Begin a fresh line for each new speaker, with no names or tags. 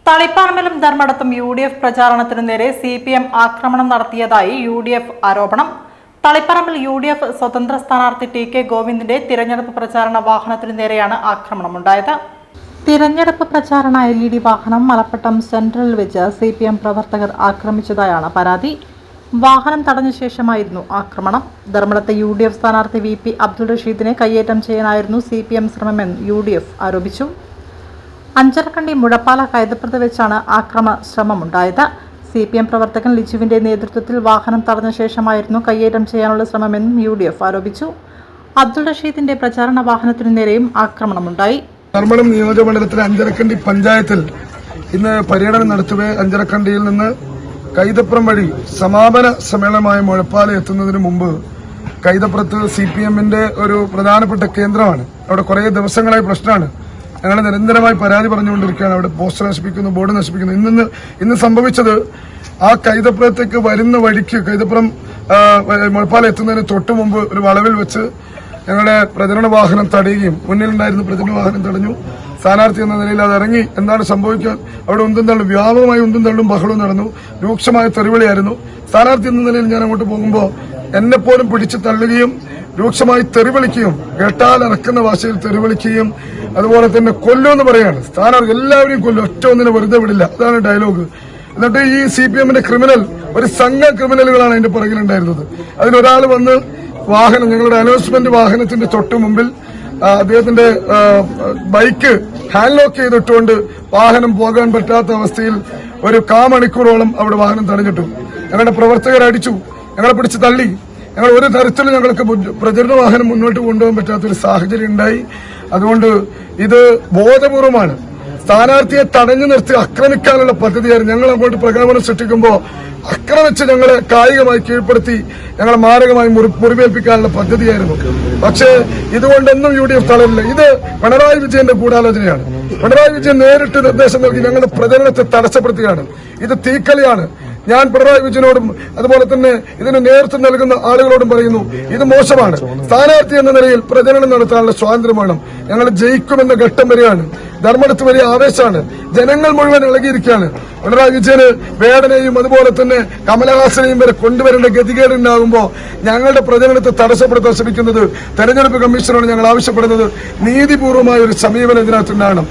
തളിപ്പറമ്പിലും ധർമ്മടത്തും UDF പ്രചാരണത്തിനു നേരെ CPM ആക്രമണം നടത്തിയതായി UDF ആരോപണം. തളിപ്പറമ്പിൽ UDF സ്വതന്ത്ര സ്ഥാനാർത്ഥി TK ഗോവിന്ദിന്റെ തിരഞ്ഞെടുപ്പ് പ്രചാരണ വാഹനത്തിനു നേരെയാണ് ആക്രമണമുണ്ടായത്. തിരഞ്ഞെടുപ്പ് പ്രചാരണ LED വാഹനം മലപ്പട്ടം സെൻട്രലിൽ വെച്ച് CPM പ്രവർത്തകർ ആക്രമിച്ചതായാണ് പരാതി. വാഹനം തടഞ്ഞ ശേഷമായിരുന്നു ആക്രമണം. ധർമ്മടത്തെ UDF സ്ഥാനാർത്ഥി VP അബ്ദുൾ റഷീദിനെ കയ്യേറ്റം ചെയ്യാനായിരുന്നു CPM ശ്രമമെന്ന് UDF ആരോപിച്ചു. അഞ്ചരക്കണ്ടി മുഴപ്പാല കൈതപ്രത്ത് വെച്ചാണ് ആക്രമണ ശ്രമമുണ്ടായത്. CPM പ്രവർത്തകൻ ലിജുവിന്റെ നേതൃത്വത്തിൽ വാഹനം തടഞ്ഞ ശേഷമായിരുന്നു കയ്യേറ്റം ചെയ്യാനുള്ള ശ്രമമെന്നും UDF ആരോപിച്ചു. അബ്ദുൾ റഷീദിന്റെ പ്രചാരണ വാഹനത്തിനു നേരെയും ആക്രമണമുണ്ടായി.
ധർമ്മടം നിയോജകമണ്ഡലത്തിലെ അഞ്ചരക്കണ്ടി പഞ്ചായത്തിൽ ഇന്ന് പര്യടനം നടത്തവേ അഞ്ചരക്കണ്ടിയിൽ നിന്ന് കൈതപ്രം വഴി സമാപന സമ്മേളനമായ മുഴപ്പാല എത്തുന്നതിന് മുമ്പ് കൈതപ്രത്ത് CPMന്റെ ഒരു പ്രധാനപ്പെട്ട കേന്ദ്രമാണ്. അവിടെ കുറേ ദിവസങ്ങളായി പ്രശ്നമാണ്. ഞങ്ങൾ നിരന്തരമായി പരാതി പറഞ്ഞുകൊണ്ടിരിക്കുകയാണ്. അവിടെ പോസ്റ്റർ നശിപ്പിക്കുന്നു, ബോർഡ് നശിപ്പിക്കുന്നു. ഇന്ന് സംഭവിച്ചത് ആ കൈതപ്പുറത്തേക്ക് വരുന്ന വഴിക്ക് കൈതപ്പുറം മുഴപ്പാല എത്തുന്നതിന് തൊട്ടു മുമ്പ് ഒരു വളവിൽ വെച്ച് ഞങ്ങളുടെ പ്രചരണ വാഹനം തടയുകയും മുന്നിലുണ്ടായിരുന്ന പ്രചരണ വാഹനം തടഞ്ഞു. സ്ഥാനാർത്ഥി എന്ന നിലയിൽ അത് ഇറങ്ങി എന്താണ് സംഭവിക്കാൻ അവിടെ ഉന്തും തള്ളും, വ്യാപകമായി ഉന്തും തള്ളും ബഹളവും നടന്നു. രൂക്ഷമായ തെറിവിളിയായിരുന്നു. സ്ഥാനാർത്ഥി എന്ന നിലയിൽ ഞാൻ അങ്ങോട്ട് പോകുമ്പോൾ എന്നെപ്പോലും പിടിച്ചു തള്ളുകയും രൂക്ഷമായി തെറിവിളിക്കുകയും കേട്ടാൽ ഇറക്കുന്ന ഭാഷയിൽ തെറിവിളിക്കുകയും അതുപോലെ തന്നെ കൊല്ലുമെന്ന് പറയാണ്. സ്ഥാനാർത്ഥി എല്ലാവരെയും കൊല്ലും, ഒറ്റ ഒന്നിനെ വെറുതെ വിടില്ല, അതാണ് ഡയലോഗ്. എന്നിട്ട് ഈ CPMന്റെ ക്രിമിനൽ ഒരു സംഘ ക്രിമിനലുകളാണ് അതിന്റെ പുറകിലുണ്ടായിരുന്നത്. അതിലൊരാൾ വന്ന് വാഹനം ഞങ്ങളുടെ അനൗൺസ്മെന്റ് വാഹനത്തിന്റെ തൊട്ട് മുമ്പിൽ അദ്ദേഹത്തിന്റെ ബൈക്ക് ഹാൻഡ് ലോക്ക് ചെയ്തിട്ടുകൊണ്ട് വാഹനം പോകാൻ പറ്റാത്ത അവസ്ഥയിൽ ഒരു കാമണിക്കൂറോളം അവിടെ വാഹനം തടഞ്ഞിട്ടു. ഞങ്ങളുടെ പ്രവർത്തകർ അടിച്ചു, ഞങ്ങളെ പിടിച്ച് തള്ളി. ഞങ്ങൾ ഒരു തരത്തിലും ഞങ്ങൾക്ക് പ്രചരണ വാഹനം മുന്നോട്ട് കൊണ്ടുപോകാൻ പറ്റാത്തൊരു സാഹചര്യം ഉണ്ടായി. അതുകൊണ്ട് ഇത് ബോധപൂർവമാണ്. സ്ഥാനാർത്ഥിയെ തടഞ്ഞു നിർത്തി ആക്രമിക്കാനുള്ള പദ്ധതിയായിരുന്നു. ഞങ്ങൾ അങ്ങോട്ട് പ്രകടനം സൃഷ്ടിക്കുമ്പോൾ ആക്രമിച്ച് ഞങ്ങളെ കായികമായി കീഴ്പ്പെടുത്തി ഞങ്ങളെ മാരകമായി മുറിവേൽപ്പിക്കാനുള്ള പദ്ധതിയായിരുന്നു. പക്ഷേ ഇതുകൊണ്ടൊന്നും UDF തളരില്ല. ഇത് പിണറായി വിജയന്റെ ഗൂഢാലോചനയാണ്. പിണറായി വിജയൻ നേരിട്ട് നിർദ്ദേശം നൽകി ഞങ്ങളുടെ പ്രചരണത്തെ തടസ്സപ്പെടുത്തുകയാണ്. ഇത് തീക്കളിയാണ്. ഞാൻ പിണറായി വിജയനോടും അതുപോലെ തന്നെ ഇതിന് നേതൃത്വം നൽകുന്ന ആളുകളോടും പറയുന്നു, ഇത് മോശമാണ്. സ്ഥാനാർത്ഥി എന്ന നിലയിൽ പ്രചരണം നടത്താനുള്ള സ്വാതന്ത്ര്യം വേണം. ഞങ്ങൾ ജയിക്കുമെന്ന ഘട്ടം വരെയാണ്. ധർമ്മടത്ത് വലിയ ആവേശമാണ്. ജനങ്ങൾ മുഴുവൻ ഇളകിയിരിക്കുകയാണ്. പിണറായി വിജയന് വേടനെയും അതുപോലെ തന്നെ കമലഹാസനെയും വരെ കൊണ്ടുവരേണ്ട ഗതികേടുണ്ടാകുമ്പോൾ ഞങ്ങളുടെ പ്രചരണത്തെ തടസ്സപ്പെടുത്താൻ ശ്രമിക്കുന്നത് തെരഞ്ഞെടുപ്പ് കമ്മീഷനോട് ഞങ്ങൾ ആവശ്യപ്പെടുന്നത് നീതിപൂർവമായ ഒരു സമീപനം ഇതിനകത്തുണ്ടാകണം.